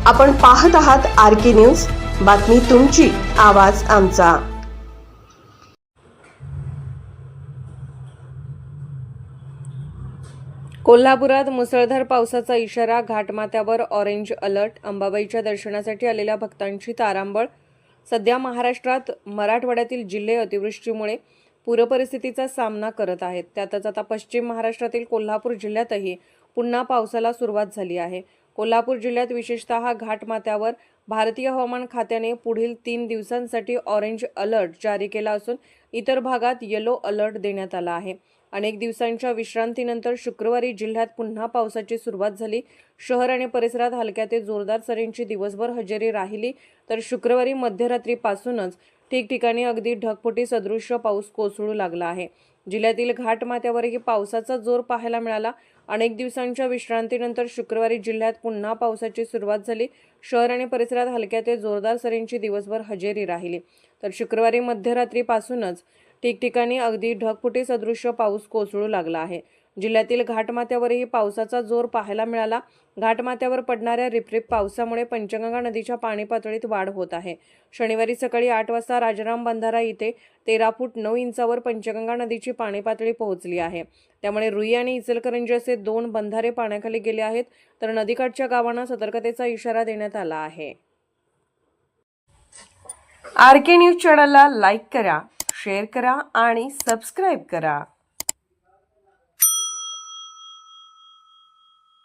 आपण पाहत आहात RK न्यूज, बातमी तुमची, आवाज आमचा। कोल्हापुरात मुसळधार पावसाचा इशारा, घाटमाथ्यावर ऑरेंज अलर्ट। अंबाबाईच्या दर्शनासाठी आलेल्या भक्तांची तारांबळ। सध्या महाराष्ट्रात मराठवाड्यातील जिल्हे अतिवृष्टीमुळे पूरपरिस्थितीचा सामना करत आहेत। त्यातच आता पश्चिम महाराष्ट्रातील कोल्हापूर जिल्ह्यातही पुन्हा पावसाला सुरुवात झाली आहे। कोल्हापूर जिल्ह्यात विशेषतः घाटमाथ्यावर भारतीय हवामान खात्याने पुढील 3 दिवसांसाठी ऑरेंज अलर्ट जारी केला असून इतर भागात येलो अलर्ट देण्यात आला आहे। अनेक दिवसांच्या विश्रांतीनंतर शुक्रवारी जिल्ह्यात पुन्हा पावसाची सुरुवात झाली। शहर आणि परिसरात हलक्या ते जोरदार सरींची दिवसभर हजेरी राहिली, तर शुक्रवारी मध्यरात्रीपासूनच ठिकठिकाणी अगदी ढगफुटी सदृश्य पाऊस कोसळू लागला आहे। जिल्ह्यातील घाटमाथ्यावरही पावसाचा जोर पाहायला मिळाला। अनेक दिवसांच्या विश्रांतीनंतर शुक्रवारी जिल्ह्यात पुन्हा पावसाची सुरुवात झाली। शहर आणि परिसरात हलक्या ते जोरदार सरींची दिवसभर हजेरी राहिली, तर शुक्रवारी मध्यरात्रीपासूनच ठिकठिकाणी अगदी ढगफुटी सदृश्य पाऊस कोसळू लागला आहे। जिल्ह्यातील घाटमाथ्यावरही पावसाचा जोर पाहायला मिळाला। घाटमाथ्यावर पडणाऱ्या रिपरिप पावसामुळे पंचगंगा नदीच्या पाणी पातळीत वाढ होत आहे। शनिवारी सकाळी 8 वाजता राजाराम बंधारा इथे 13 फूट 9 इंचावर पंचगंगा नदीची पाणी पातळी पोहोचली आहे। त्यामुळे रुई आणि इचलकरंजी असे 2 बंधारे पाण्याखाली गेले आहेत, तर नदीकाठच्या गावांना सतर्कतेचा इशारा देण्यात आला आहे। RK न्यूज चॅनलला लाईक करा, शेअर करा आणि सबस्क्राईब करा।